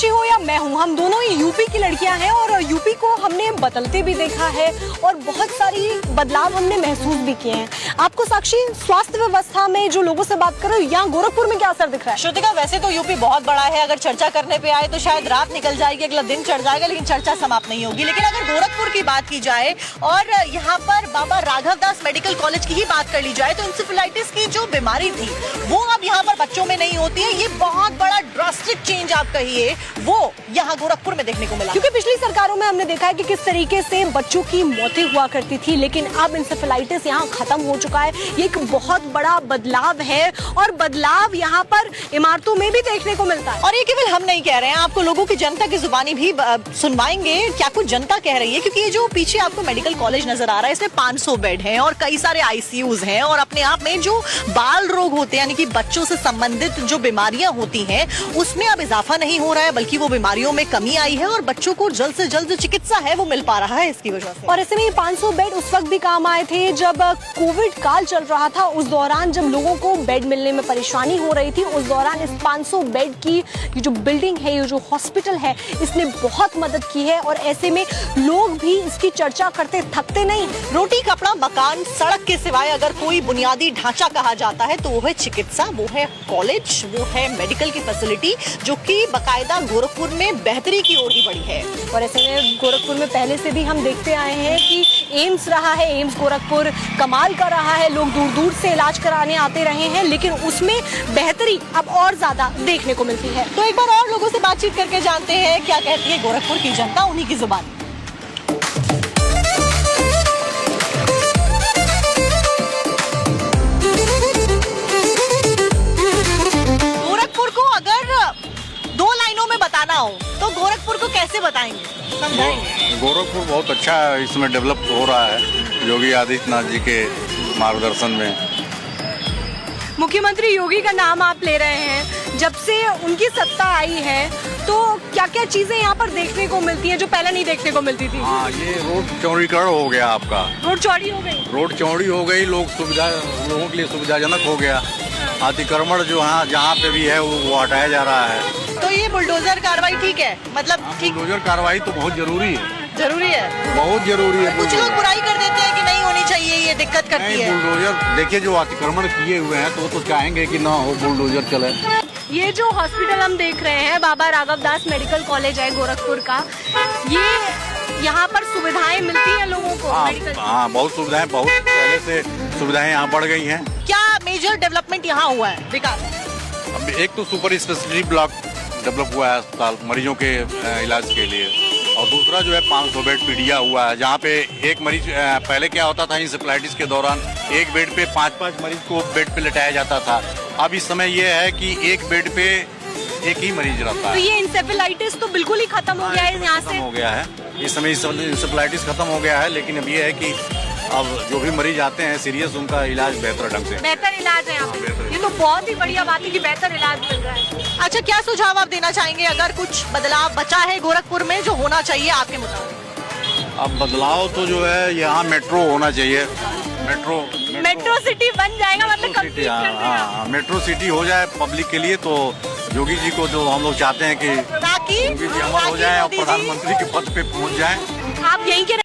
साक्षी हो या मैं हूँ, हम दोनों ही यूपी की लड़कियां हैं और यूपी को हमने बदलते भी देखा है और बहुत सारी बदलाव हमने महसूस भी किए हैं। आपको साक्षी स्वास्थ्य व्यवस्था में जो लोगों से बात कर रहे हो, यहाँ गोरखपुर में क्या असर दिख रहा है? श्रुतिका, वैसे तो यूपी बहुत बड़ा है, अगर चर्चा करने पे आए तो शायद रात निकल जाएगी, अगला दिन चढ़ जाएगा, लेकिन चर्चा समाप्त नहीं होगी। लेकिन अगर गोरखपुर की बात की जाए और यहाँ पर बाबा राघवदास मेडिकल कॉलेज की ही बात कर ली जाए तो इंसेफेलाइटिस की जो बीमारी थी वो अब यहाँ पर बच्चों में नहीं होती है। ये बहुत बड़ा ड्रास्टिक चेंज आप कहिए वो यहाँ गोरखपुर में देखने को मिला, क्योंकि पिछली सरकारों में हमने देखा है कि किस तरीके से बच्चों की मौतें हुआ करती थी, लेकिन अब इंसेफेलाइटिस यहाँ खत्म हो चुका है। ये एक बहुत बड़ा बदलाव है और बदलाव यहाँ पर इमारतों में भी देखने को मिलता है। और ये केवल हम नहीं कह रहे हैं, आपको लोगों की जनता की जुबानी भी सुनवाएंगे क्या कुछ जनता कह रही है, क्योंकि ये जो पीछे आपको मेडिकल कॉलेज नजर आ रहा है इसमें 500 बेड हैं और कई सारे आईसीयूज हैं और अपने आप में जो बाल रोग होते हैं यानी कि बच्चों से संबंधित जो बीमारियां होती हैं उसमें अब इजाफा नहीं हो रहा है, बल्कि वो बीमारियों में कमी आई है और बच्चों को जल्द से जल्द जो चिकित्सा है वो मिल पा रहा है इसकी वजह से। और ऐसे में 500 बेड उस वक्त भी काम आए थे जब कोविड काल चल रहा था। उस दौरान जब लोगों को बेड मिलने में परेशानी हो रही थी, उस दौरान इस 500 बेड की ये जो बिल्डिंग है, ये जो हॉस्पिटल है, इसने बहुत मदद की है और ऐसे में लोग भी इसकी चर्चा करते थकते नहीं। रोटी, कपड़ा, मकान, सड़क के सिवाय अगर कोई बुनियादी ढांचा कहा जाता है तो वो है चिकित्सा, वो है कॉलेज, वो है मेडिकल की फैसिलिटी, जो कि बकायदा गोरखपुर में बेहतरी की ओर ही बढ़ी है। और ऐसे में गोरखपुर में पहले से भी हम देखते आए हैं कि एम्स रहा है, एम्स गोरखपुर कमाल का रहा है, लोग दूर दूर से इलाज कराने आते रहे हैं, लेकिन उसमें बेहतरी अब और ज्यादा देखने को मिलती है। तो एक बार और लोगों से बातचीत करके जानते हैं क्या कहती है गोरखपुर की जनता, उन्हीं की जुबान। गोरखपुर को अगर 2 लाइनों में बताना हो तो गोरखपुर को कैसे बताएंगे, समझाएंगे? गोरखपुर बहुत अच्छा इसमें डेवलप हो रहा है योगी आदित्यनाथ जी के मार्गदर्शन में। मुख्यमंत्री योगी का नाम आप ले रहे हैं, जब से उनकी सत्ता आई है तो क्या क्या चीजें यहाँ पर देखने को मिलती हैं जो पहले नहीं देखने को मिलती थी? हाँ, ये रोड चौड़ीकरण हो गया आपका। रोड चौड़ी हो गई, रोड चौड़ी हो गई, लोगों के लिए सुविधाजनक हो गया। अतिक्रमण जो जहाँ पे भी है वो हटाया जा रहा है। तो ये बुलडोजर कार्रवाई ठीक है, मतलब ठीक बुलडोजर कार्रवाई तो बहुत जरूरी है, जरूरी है, बहुत जरूरी है। कुछ लोग बुराई कर देते हैं कि नहीं होनी चाहिए, ये दिक्कत करती है। बुलडोजर देखिए, जो अतिक्रमण किए हुए हैं तो वो तो चाहेंगे कि ना हो बुलडोजर चले। ये जो हॉस्पिटल हम देख रहे हैं, बाबा राघवदास मेडिकल कॉलेज है गोरखपुर का, ये यहाँ पर सुविधाएं मिलती हैं लोगों को? हाँ, बहुत सुविधाएं, बहुत पहले से सुविधाएं यहाँ बढ़ गई हैं। क्या मेजर डेवलपमेंट यहाँ हुआ है विकास? अब एक तो सुपर स्पेशलिटी ब्लॉक डेवलप हुआ है अस्पताल मरीजों के इलाज के लिए, और दूसरा जो है 500 बेड पीडिया हुआ है, जहाँ पे एक मरीज, पहले क्या होता था इंसेफेलाइटिस के दौरान एक बेड पे 5-5 मरीज को बेड पे लेटाया जाता था। अब इस समय ये है कि एक बेड पे एक ही मरीज रहता है। तो ये इंसेफेलाइटिस तो बिल्कुल ही खत्म हो गया है यहाँ से? हो गया है इस समय, इंसेफेलाइटिस खत्म हो गया है, लेकिन अब ये है कि अब जो भी मरीज आते हैं सीरियस, उनका इलाज बेहतर ढंग से, बेहतर इलाज है यहाँ पे। ये तो बहुत ही बढ़िया बात है कि बेहतर इलाज मिल रहा है। अच्छा, क्या सुझाव आप देना चाहेंगे, अगर कुछ बदलाव बचा है गोरखपुर में जो होना चाहिए आपके मुताबिक? अब बदलाव तो जो है यहाँ मेट्रो होना चाहिए। मेट्रो सिटी बन जाएगा, मतलब कंप्लीट कर देगा। हाँ, मेट्रो सिटी हो जाए पब्लिक के लिए, तो योगी जी को जो हम लोग चाहते हैं कि ताकि योगी जी अमर हो जाए और प्रधानमंत्री के पद पे पहुंच जाए। आप यहीं के